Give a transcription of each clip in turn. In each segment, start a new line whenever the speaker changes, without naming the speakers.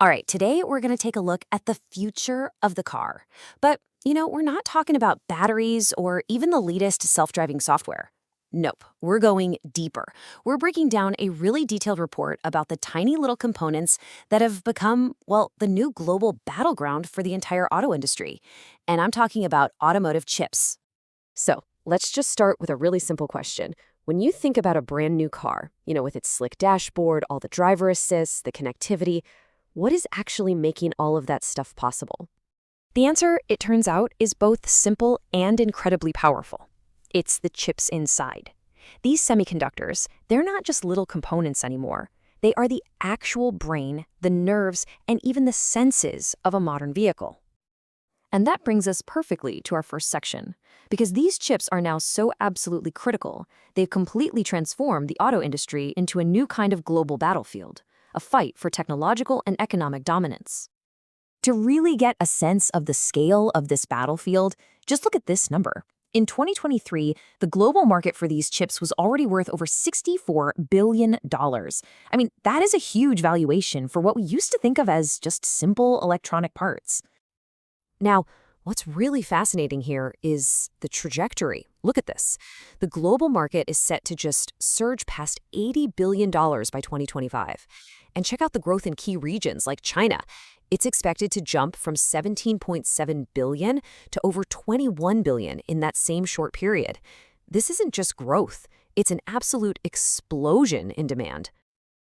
All right, today we're going to take a look at the future of the car. But, we're not talking about batteries or even the latest self-driving software. Nope, we're going deeper. We're breaking down a really detailed report about the tiny little components that have become, well, the new global battleground for the entire auto industry. And I'm talking about automotive chips. So let's just start with a really simple question. When you think about a brand new car, with its slick dashboard, all the driver assists, the connectivity, what is actually making all of that stuff possible? The answer, it turns out, is both simple and incredibly powerful. It's the chips inside. These semiconductors, they're not just little components anymore. They are the actual brain, the nerves, and even the senses of a modern vehicle. And that brings us perfectly to our first section. Because these chips are now so absolutely critical, they've completely transformed the auto industry into a new kind of global battlefield, a fight for technological and economic dominance. To really get a sense of the scale of this battlefield, just look at this number. In 2023, the global market for these chips was already worth over $64 billion. I mean, that is a huge valuation for what we used to think of as just simple electronic parts. Now, what's really fascinating here is the trajectory. Look at this. The global market is set to just surge past $80 billion by 2025. And check out the growth in key regions like China. It's expected to jump from 17.7 billion to over 21 billion in that same short period. This isn't just growth. It's an absolute explosion in demand.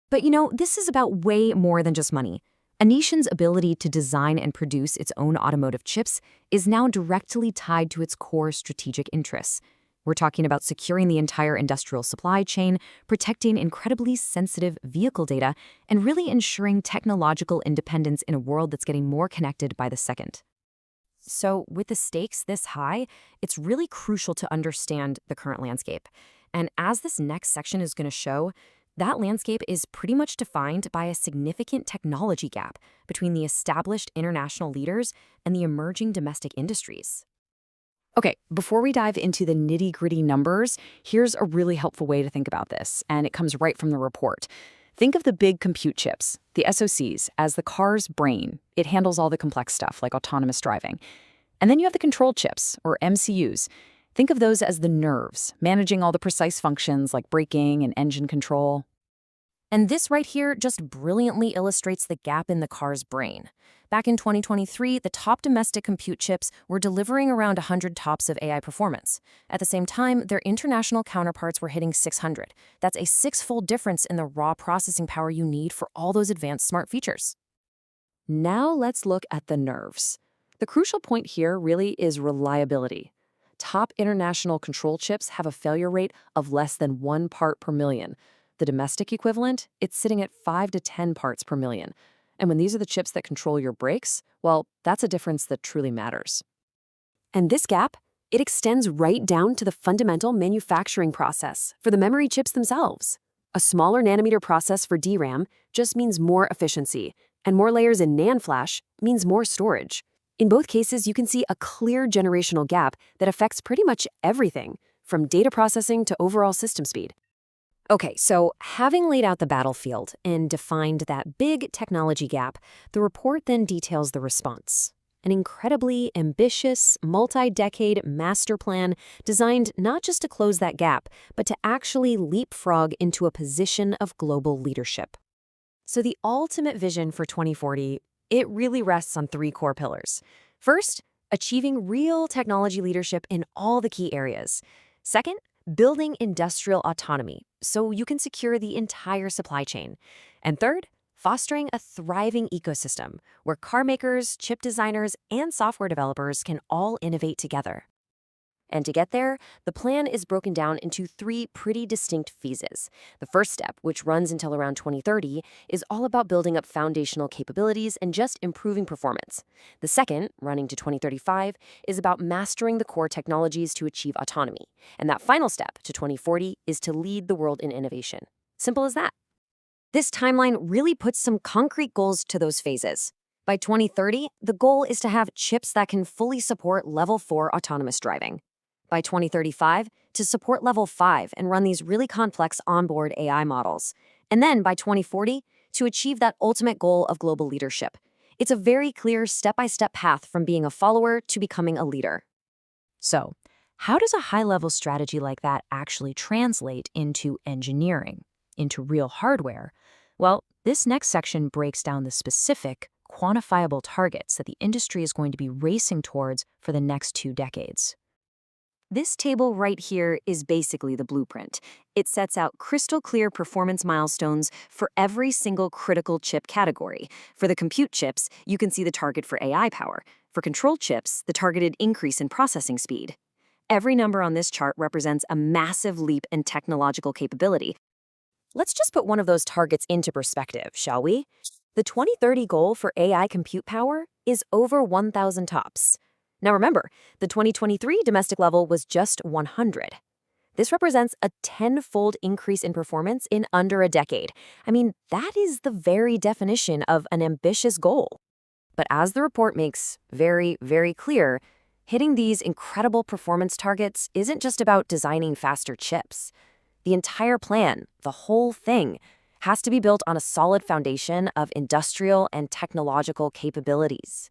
But this is about way more than just money. A nation's ability to design and produce its own automotive chips is now directly tied to its core strategic interests. We're talking about securing the entire industrial supply chain, protecting incredibly sensitive vehicle data, and really ensuring technological independence in a world that's getting more connected by the second. So, with the stakes this high, it's really crucial to understand the current landscape. And as this next section is going to show, that landscape is pretty much defined by a significant technology gap between the established international leaders and the emerging domestic industries. Okay, before we dive into the nitty-gritty numbers, here's a really helpful way to think about this, and it comes right from the report. Think of the big compute chips, the SoCs, as the car's brain. It handles all the complex stuff, like autonomous driving. And then you have the control chips, or MCUs. Think of those as the nerves, managing all the precise functions like braking and engine control. And this right here just brilliantly illustrates the gap in the car's brain. Back in 2023, the top domestic compute chips were delivering around 100 TOPS of AI performance. At the same time, their international counterparts were hitting 600. That's a six-fold difference in the raw processing power you need for all those advanced smart features. Now let's look at the nerves. The crucial point here really is reliability. Top international control chips have a failure rate of less than 1 part per million. The domestic equivalent, it's sitting at 5 to 10 parts per million. And when these are the chips that control your brakes, well, that's a difference that truly matters. And this gap, it extends right down to the fundamental manufacturing process for the memory chips themselves. A smaller nanometer process for DRAM just means more efficiency, and more layers in NAND flash means more storage. In both cases, you can see a clear generational gap that affects pretty much everything, from data processing to overall system speed. Okay, so having laid out the battlefield and defined that big technology gap, the report then details the response. An incredibly ambitious, multi-decade master plan designed not just to close that gap, but to actually leapfrog into a position of global leadership. So the ultimate vision for 2040, it really rests on 3 core pillars. First, achieving real technology leadership in all the key areas. Second, building industrial autonomy so you can secure the entire supply chain. And third, fostering a thriving ecosystem where car makers, chip designers, and software developers can all innovate together. And to get there, the plan is broken down into 3 pretty distinct phases. The first step, which runs until around 2030, is all about building up foundational capabilities and just improving performance. The second, running to 2035, is about mastering the core technologies to achieve autonomy. And that final step, to 2040, is to lead the world in innovation. Simple as that. This timeline really puts some concrete goals to those phases. By 2030, the goal is to have chips that can fully support Level 4 autonomous driving. By 2035, to support Level 5 and run these really complex onboard AI models. And then by 2040, to achieve that ultimate goal of global leadership. It's a very clear step-by-step path from being a follower to becoming a leader.
So, how does a high-level strategy like that actually translate into engineering, into real hardware? Well, this next section breaks down the specific, quantifiable targets that the industry is going to be racing towards for the next 2 decades.
This table right here is basically the blueprint. It sets out crystal clear performance milestones for every single critical chip category. For the compute chips, you can see the target for AI power. For control chips, the targeted increase in processing speed. Every number on this chart represents a massive leap in technological capability. Let's just put one of those targets into perspective, shall we? The 2030 goal for AI compute power is over 1,000 TOPS. Now remember, the 2023 domestic level was just 100. This represents a 10-fold increase in performance in under a decade. I mean, that is the very definition of an ambitious goal. But as the report makes very, very clear, hitting these incredible performance targets isn't just about designing faster chips. The entire plan, the whole thing, has to be built on a solid foundation of industrial and technological capabilities.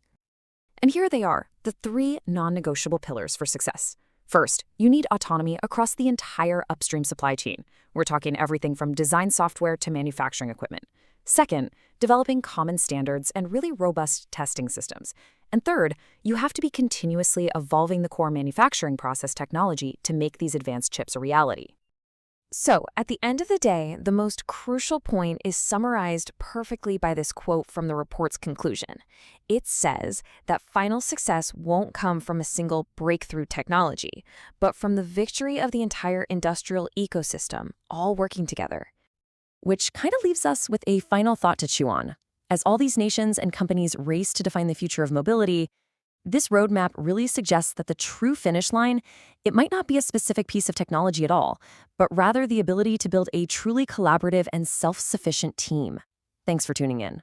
And here they are, the 3 non-negotiable pillars for success. First, you need autonomy across the entire upstream supply chain. We're talking everything from design software to manufacturing equipment. Second, developing common standards and really robust testing systems. And third, you have to be continuously evolving the core manufacturing process technology to make these advanced chips a reality. So, at the end of the day, the most crucial point is summarized perfectly by this quote from the report's conclusion. It says that final success won't come from a single breakthrough technology, but from the victory of the entire industrial ecosystem, all working together. Which kind of leaves us with a final thought to chew on. As all these nations and companies race to define the future of mobility, this roadmap really suggests that the true finish line, it might not be a specific piece of technology at all, but rather the ability to build a truly collaborative and self-sufficient team. Thanks for tuning in.